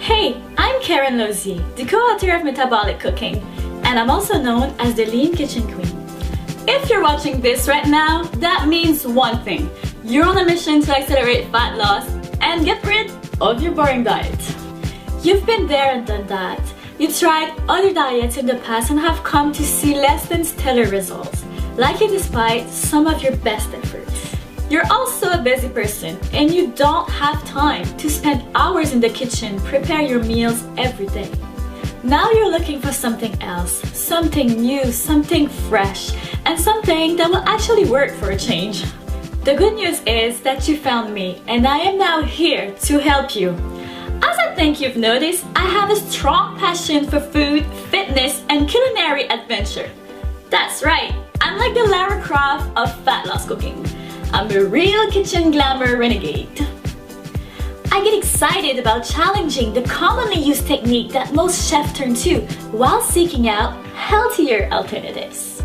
Hey, I'm Karen Lozier, the co-author of Metabolic Cooking, and I'm also known as the Lean Kitchen Queen. If you're watching this right now, that means one thing. You're on a mission to accelerate fat loss and get rid of your boring diet. You've been there and done that. You tried other diets in the past and have come to see less than stellar results, likely despite some of your best efforts. You're also a busy person and you don't have time to spend hours in the kitchen prepare your meals every day. Now you're looking for something else, something new, something fresh, and something that will actually work for a change. The good news is that you found me and I am now here to help you. As I think you've noticed, I have a strong passion for food, fitness, and culinary adventure. That's right, I'm like the Lara Croft of fat loss cooking. I'm a real kitchen glamour renegade. I get excited about challenging the commonly used technique that most chefs turn to while seeking out healthier alternatives.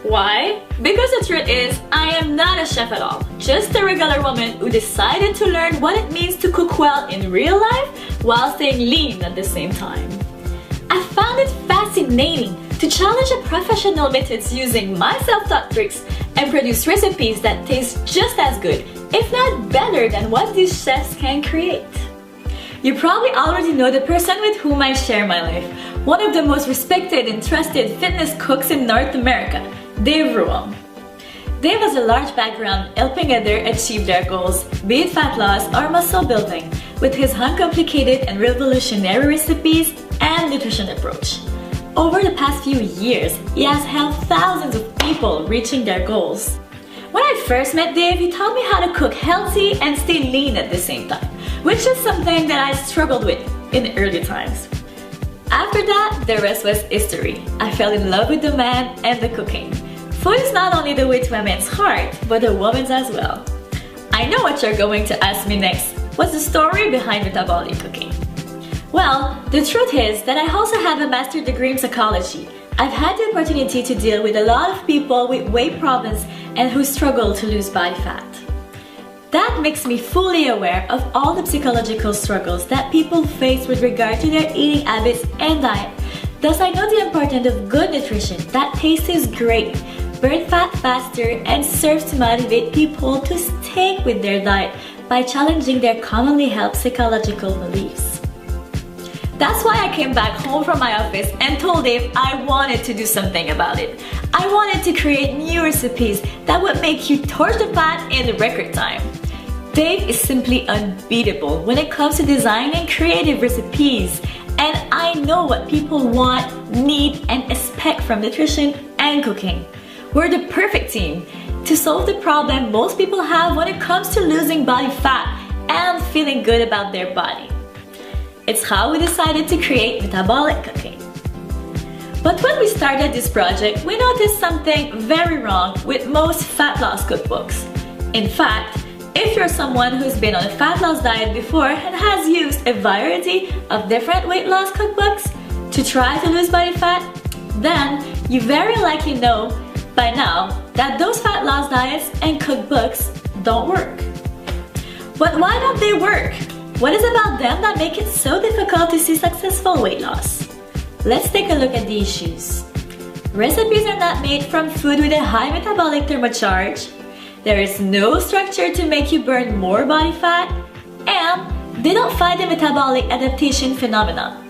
Why? Because the truth is, I am not a chef at all, just a regular woman who decided to learn what it means to cook well in real life while staying lean at the same time. I found it fascinating to challenge the professional methods using my self-taught tricks and produce recipes that taste just as good, if not better than what these chefs can create. You probably already know the person with whom I share my life, one of the most respected and trusted fitness cooks in North America, Dave Ruang. Dave has a large background helping others achieve their goals, be it fat loss or muscle building, with his uncomplicated and revolutionary recipes and nutrition approach. Over the past few years, he has helped thousands of people reaching their goals. When I first met Dave, he taught me how to cook healthy and stay lean at the same time, which is something that I struggled with in the early times. After that, the rest was history. I fell in love with the man and the cooking. Food is not only the way to a man's heart, but a woman's as well. I know what you're going to ask me next. What's the story behind metabolic cooking? Well, the truth is that I also have a master's degree in psychology. I've had the opportunity to deal with a lot of people with weight problems and who struggle to lose body fat. That makes me fully aware of all the psychological struggles that people face with regard to their eating habits and diet. Thus, I know the importance of good nutrition that tastes great, burn fat faster, and serves to motivate people to stick with their diet by challenging their commonly held psychological beliefs. That's why I came back home from my office and told Dave I wanted to do something about it. I wanted to create new recipes that would make you torch the fat in record time. Dave is simply unbeatable when it comes to designing creative recipes, and I know what people want, need, and expect from nutrition and cooking. We're the perfect team to solve the problem most people have when it comes to losing body fat and feeling good about their body. It's how we decided to create Metabolic Cooking. But when we started this project, we noticed something very wrong with most fat loss cookbooks. In fact, if you're someone who's been on a fat loss diet before and has used a variety of different weight loss cookbooks to try to lose body fat, then you very likely know by now that those fat loss diets and cookbooks don't work. But why don't they work? What is about them that make it so difficult to see successful weight loss? Let's take a look at the issues. Recipes are not made from food with a high metabolic thermocharge. There is no structure to make you burn more body fat, and they don't fight the metabolic adaptation phenomenon.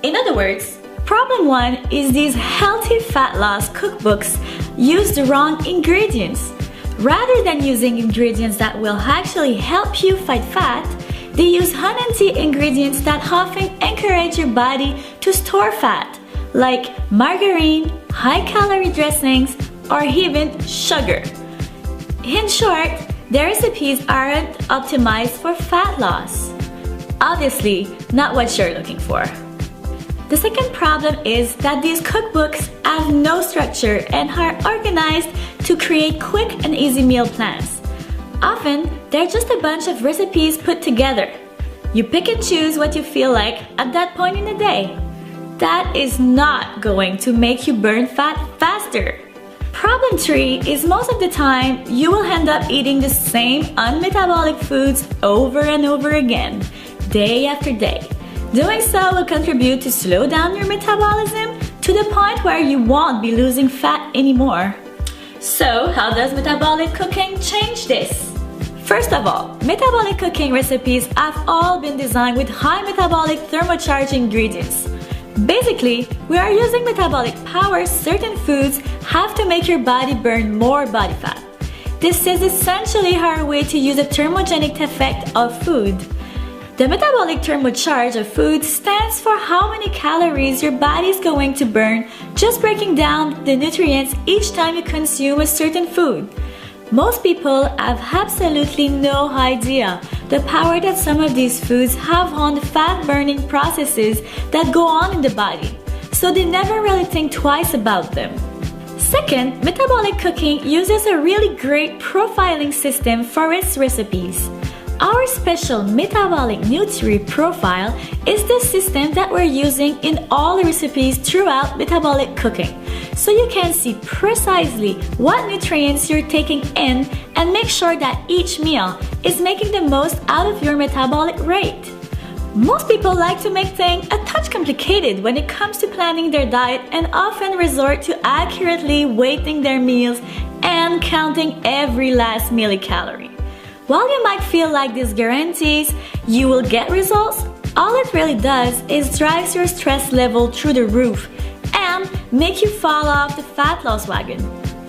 In other words, problem one is these healthy fat loss cookbooks use the wrong ingredients. Rather than using ingredients that will actually help you fight fat, they use unhealthy ingredients that often encourage your body to store fat, like margarine, high-calorie dressings, or even sugar. In short, their recipes aren't optimized for fat loss. Obviously, not what you're looking for. The second problem is that these cookbooks have no structure and are organized to create quick and easy meal plans. Often, they're just a bunch of recipes put together. You pick and choose what you feel like at that point in the day. That is not going to make you burn fat faster. Problem 3 is most of the time you will end up eating the same unmetabolic foods over and over again, day after day. Doing so will contribute to slow down your metabolism to the point where you won't be losing fat anymore. So, how does metabolic cooking change this? First of all, metabolic cooking recipes have all been designed with high metabolic thermocharged ingredients. Basically, we are using metabolic power certain foods have to make your body burn more body fat. This is essentially our way to use the thermogenic effect of food. The metabolic thermocharge of food stands for how many calories your body is going to burn just breaking down the nutrients each time you consume a certain food. Most people have absolutely no idea the power that some of these foods have on the fat-burning processes that go on in the body, so they never really think twice about them. Second, metabolic cooking uses a really great profiling system for its recipes. Our special Metabolic Nutri Profile is the system that we're using in all the recipes throughout metabolic cooking, so you can see precisely what nutrients you're taking in and make sure that each meal is making the most out of your metabolic rate. Most people like to make things a touch complicated when it comes to planning their diet and often resort to accurately weighting their meals and counting every last millicalorie. While you might feel like this guarantees you will get results, all it really does is drives your stress level through the roof and make you fall off the fat loss wagon.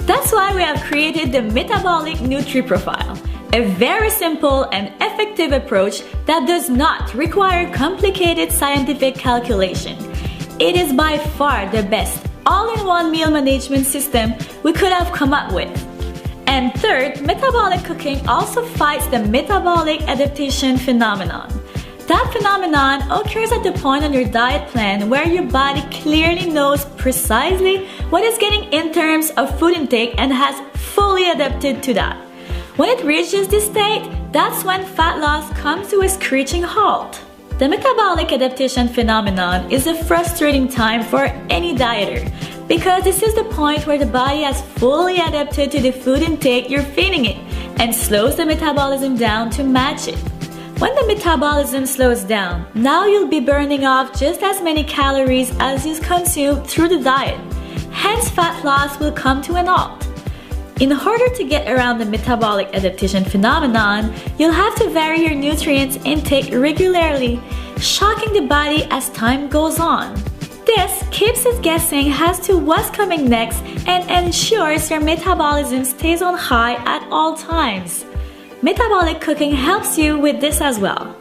That's why we have created the Metabolic Nutri Profile, a very simple and effective approach that does not require complicated scientific calculation. It is by far the best all-in-one meal management system we could have come up with. And third, metabolic cooking also fights the metabolic adaptation phenomenon. That phenomenon occurs at the point on your diet plan where your body clearly knows precisely what it's getting in terms of food intake and has fully adapted to that. When it reaches this state, that's when fat loss comes to a screeching halt. The metabolic adaptation phenomenon is a frustrating time for any dieter, because this is the point where the body has fully adapted to the food intake you're feeding it and slows the metabolism down to match it. When the metabolism slows down, now you'll be burning off just as many calories as you consume through the diet. Hence, fat loss will come to an halt. In order to get around the metabolic adaptation phenomenon, you'll have to vary your nutrients intake regularly, shocking the body as time goes on. This keeps us guessing as to what's coming next and ensures your metabolism stays on high at all times. Metabolic cooking helps you with this as well.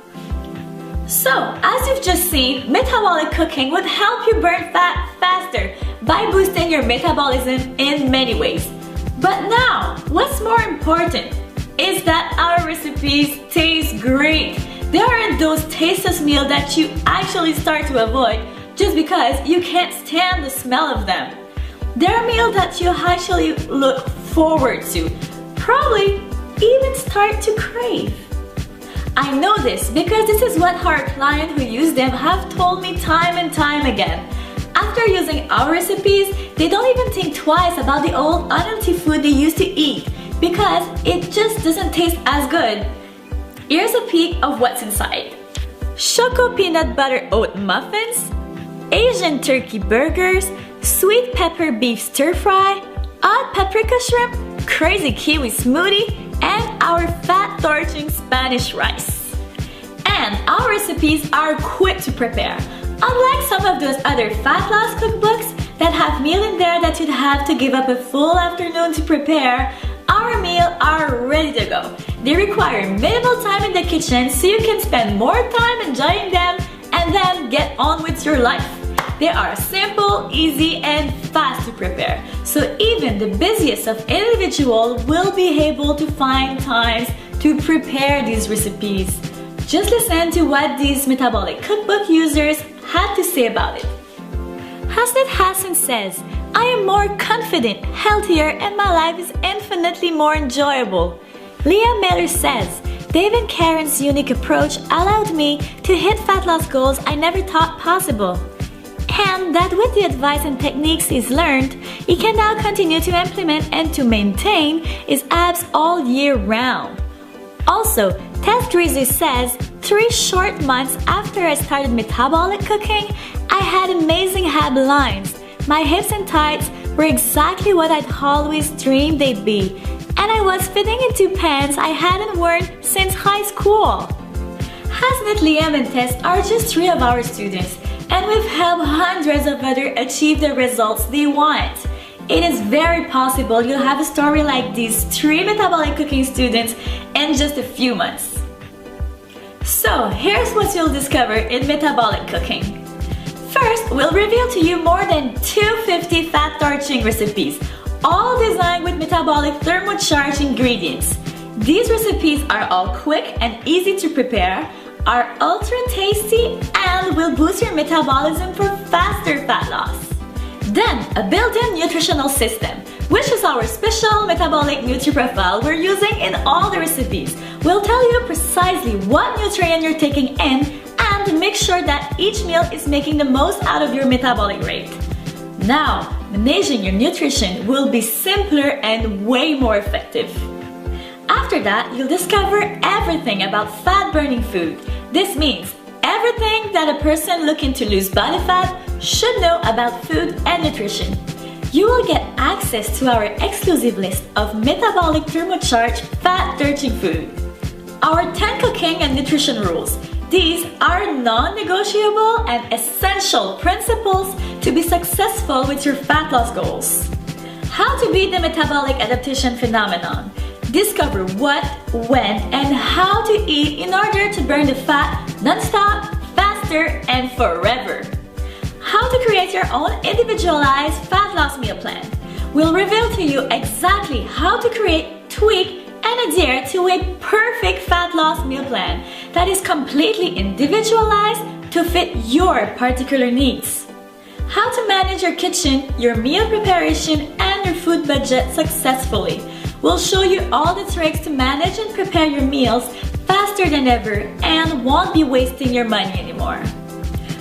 So, as you've just seen, metabolic cooking would help you burn fat faster by boosting your metabolism in many ways. But now, what's more important is that our recipes taste great. They aren't those tasteless meals that you actually start to avoid just because you can't stand the smell of them. They're meals that you actually look forward to, probably even start to crave. I know this because this is what our clients who use them have told me time and time again. After using our recipes, they don't even think twice about the old unhealthy food they used to eat because it just doesn't taste as good. Here's a peek of what's inside. Choco peanut butter oat muffins, Asian turkey burgers, sweet pepper beef stir fry, hot paprika shrimp, crazy kiwi smoothie, and our fat torching Spanish rice. And our recipes are quick to prepare. Unlike some of those other fat loss cookbooks that have meals in there that you'd have to give up a full afternoon to prepare, our meals are ready to go. They require minimal time in the kitchen so you can spend more time enjoying them and then get on with your life. They are simple, easy, and fast to prepare, so even the busiest of individuals will be able to find times to prepare these recipes. Just listen to what these metabolic cookbook users had to say about it. Hasnat Hassan says, I am more confident, healthier, and my life is infinitely more enjoyable. Leah Miller says, Dave and Karen's unique approach allowed me to hit fat loss goals I never thought possible. And that with the advice and techniques he's learned, he can now continue to implement and to maintain his abs all year round. Also, Tess Grizzly says, 3 short months after I started metabolic cooking, I had amazing ab lines. My hips and thighs were exactly what I'd always dreamed they'd be, and I was fitting into pants I hadn't worn since high school. Hasnat, Liam, and Tess are just 3 of our students, and we've helped hundreds of others achieve the results they want. It is very possible you'll have a story like these 3 metabolic cooking students in just a few months. So here's what you'll discover in metabolic cooking. First, we'll reveal to you more than 250 fat torching recipes, all designed with metabolic thermocharged ingredients. These recipes are all quick and easy to prepare, are ultra tasty, and will boost your metabolism for faster fat loss. Then, a built-in nutritional system, which is our special metabolic nutri-profile we're using in all the recipes. We'll tell you precisely what nutrient you're taking in and make sure that each meal is making the most out of your metabolic rate. Now, managing your nutrition will be simpler and way more effective. After that, you'll discover everything about fat-burning food. This means everything that a person looking to lose body fat should know about food and nutrition. You will get access to our exclusive list of metabolic thermocharged fat-torching food. Our 10 cooking and nutrition rules. These are non-negotiable and essential principles to be successful with your fat loss goals. How to beat the metabolic adaptation phenomenon. Discover what, when, and how to eat in order to burn the fat non-stop, faster, and forever. How to create your own individualized fat loss meal plan. We'll reveal to you exactly how to create, tweak, and adhere to a perfect fat loss meal plan that is completely individualized to fit your particular needs. How to manage your kitchen, your meal preparation, and your food budget successfully. We'll show you all the tricks to manage and prepare your meals faster than ever and won't be wasting your money anymore.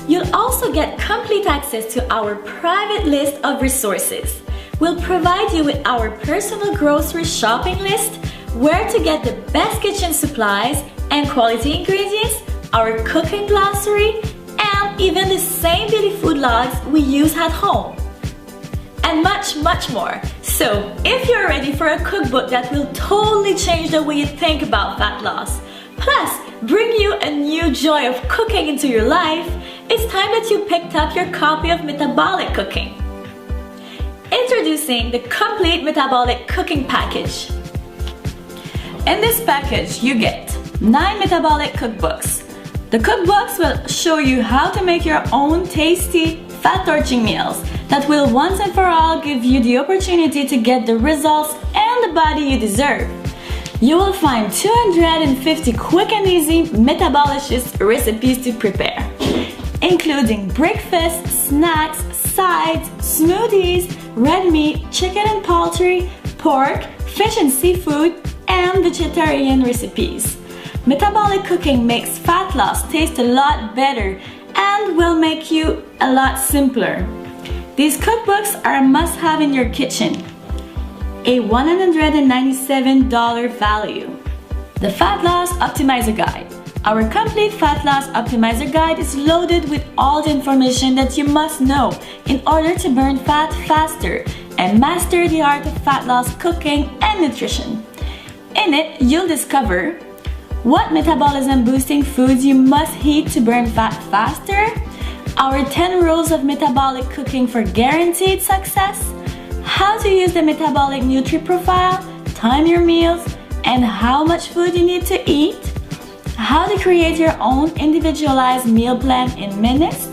You'll also get complete access to our private list of resources. We'll provide you with our personal grocery shopping list, where to get the best kitchen supplies and quality ingredients, our cooking glossary, and even the same daily food logs we use at home. And much, much more. So, if you're ready for a cookbook that will totally change the way you think about fat loss, plus bring you a new joy of cooking into your life, it's time that you picked up your copy of Metabolic Cooking. Introducing the complete metabolic cooking package. In this package, you get 9 metabolic cookbooks. The cookbooks will show you how to make your own tasty, fat-torching meals that will once and for all give you the opportunity to get the results and the body you deserve. You will find 250 quick and easy metabolicious recipes to prepare, including breakfast, snacks, sides, smoothies, red meat, chicken and poultry, pork, fish and seafood, and vegetarian recipes. Metabolic cooking makes fat loss taste a lot better and will make you a lot simpler. These cookbooks are a must-have in your kitchen. A $197 value. The Fat Loss Optimizer Guide. Our complete Fat Loss Optimizer Guide is loaded with all the information that you must know in order to burn fat faster and master the art of fat loss cooking and nutrition. In it, you'll discover what metabolism boosting foods you must eat to burn fat faster, our 10 rules of metabolic cooking for guaranteed success, how to use the metabolic nutri-profile, time your meals, and how much food you need to eat, how to create your own individualized meal plan in minutes,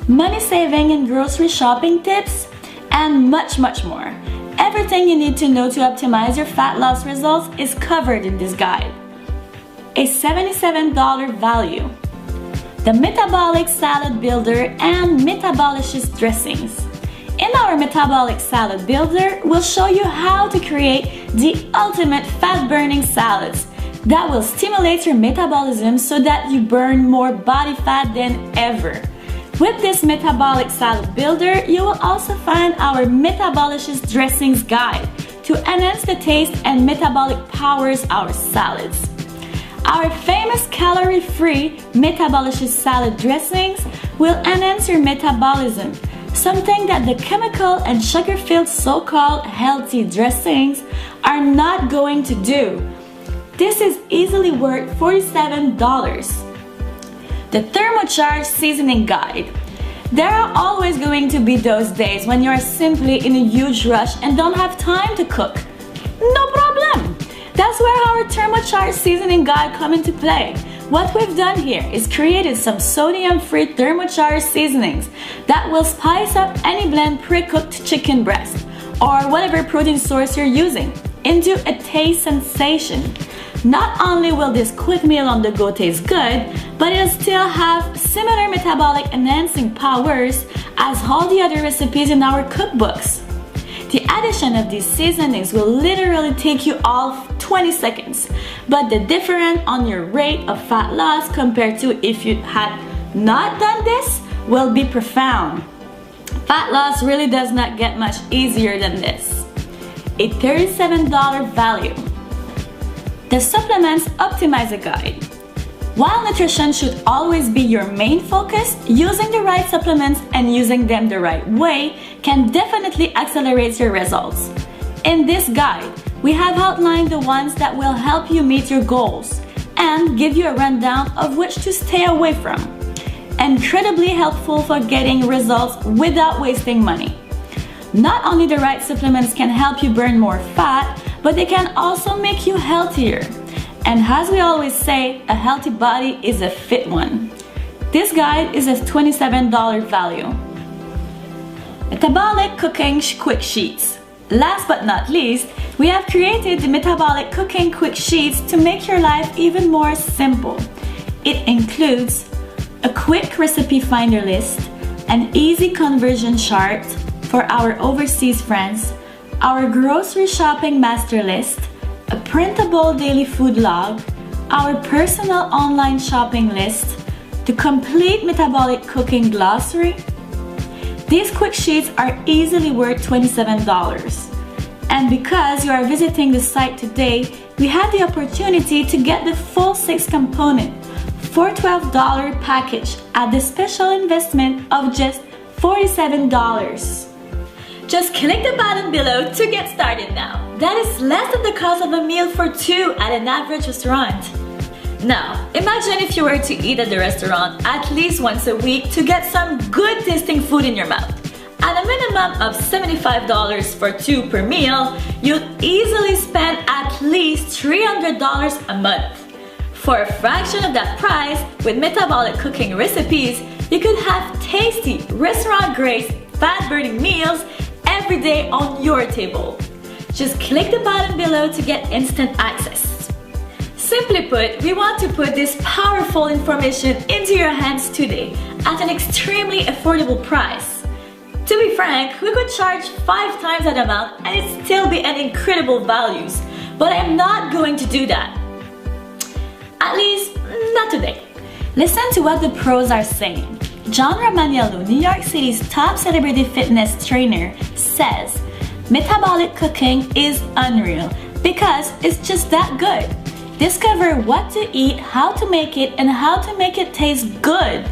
money saving and grocery shopping tips, and much, much more. Everything you need to know to optimize your fat loss results is covered in this guide. A $77 value. The Metabolic Salad Builder and Metabolicious Dressings. In our Metabolic Salad Builder, we'll show you how to create the ultimate fat-burning salads that will stimulate your metabolism so that you burn more body fat than ever. With this Metabolic Salad Builder, you will also find our Metabolicious Dressings Guide to enhance the taste and metabolic powers our salads. Our famous calorie-free Metabolic salad dressings will enhance your metabolism, something that the chemical and sugar-filled so-called healthy dressings are not going to do. This is easily worth $47. The thermocharged seasoning guide. There are always going to be those days when you are simply in a huge rush and don't have time to cook. No problem! That's where our thermocharged seasoning guide comes into play. What we've done here is created some sodium-free thermocharged seasonings that will spice up any blend pre-cooked chicken breast or whatever protein source you're using into a taste sensation. Not only will this quick meal on the go taste good, but it'll still have similar metabolic enhancing powers as all the other recipes in our cookbooks. The addition of these seasonings will literally take you all 20 seconds, but the difference on your rate of fat loss compared to if you had not done this will be profound. Fat loss really does not get much easier than this. A $37 value. The Supplements Optimizer Guide. While nutrition should always be your main focus, using the right supplements and using them the right way can definitely accelerate your results. In this guide, we have outlined the ones that will help you meet your goals and give you a rundown of which to stay away from. Incredibly helpful for getting results without wasting money. Not only the right supplements can help you burn more fat, but they can also make you healthier. And as we always say, a healthy body is a fit one. This guide is a $27 value. Metabolic Cooking Quick Sheets. Last but not least, we have created the Metabolic Cooking Quick Sheets to make your life even more simple. It includes a quick recipe finder list, an easy conversion chart for our overseas friends, our grocery shopping master list, a printable daily food log, our personal online shopping list, the complete metabolic cooking glossary. These quick sheets are easily worth $27. And because you are visiting the site today, we have the opportunity to get the full 6-component $412 package at the special investment of just $47. Just click the button below to get started now. That is less than the cost of a meal for two at an average restaurant. Now, imagine if you were to eat at the restaurant at least once a week to get some good tasting food in your mouth. At a minimum of $75 for two per meal, you'd easily spend at least $300 a month. For a fraction of that price, with metabolic cooking recipes, you could have tasty, restaurant-grade, fat-burning meals every day on your table. Just click the button below to get instant access. Simply put, we want to put this powerful information into your hands today at an extremely affordable price. To be frank, we could charge 5 times that amount and it'd still be an incredible values, but I'm not going to do that. At least, not today. Listen to what the pros are saying. John Romaniello, New York City's top celebrity fitness trainer, says, metabolic cooking is unreal because it's just that good. Discover what to eat, how to make it, and how to make it taste good.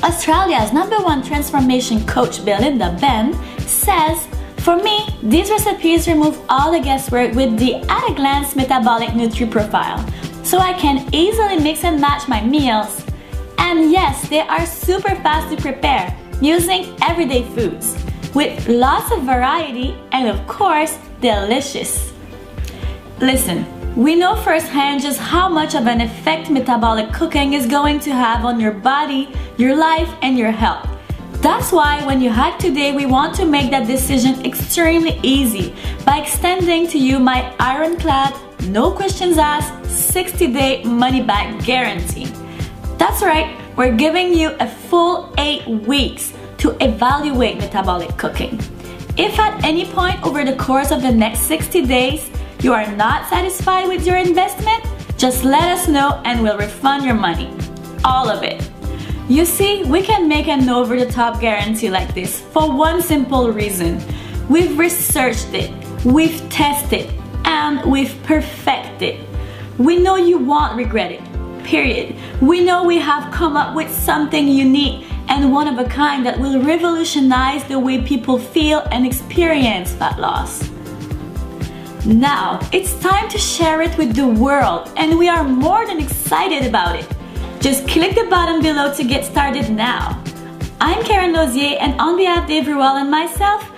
Australia's #1 transformation coach, Belinda Ben, says, for me, these recipes remove all the guesswork with the at-a-glance metabolic nutri-profile, so I can easily mix and match my meals. And yes, they are super fast to prepare, using everyday foods, with lots of variety and of course, delicious. Listen, we know firsthand just how much of an effect metabolic cooking is going to have on your body, your life, and your health. That's why when you hack today, we want to make that decision extremely easy by extending to you my ironclad, no questions asked, 60-day money-back guarantee. That's right, we're giving you a full 8 weeks to evaluate metabolic cooking. If at any point over the course of the next 60 days, you are not satisfied with your investment, just let us know and we'll refund your money. All of it. You see, we can make an over-the-top guarantee like this for one simple reason. We've researched it, we've tested, and we've perfected. We know you won't regret it, period. We know we have come up with something unique and one of a kind that will revolutionize the way people feel and experience fat loss. Now, it's time to share it with the world, and we are more than excited about it. Just click the button below to get started now. I'm Karen Lozier, and on behalf of Dave Ruel and myself,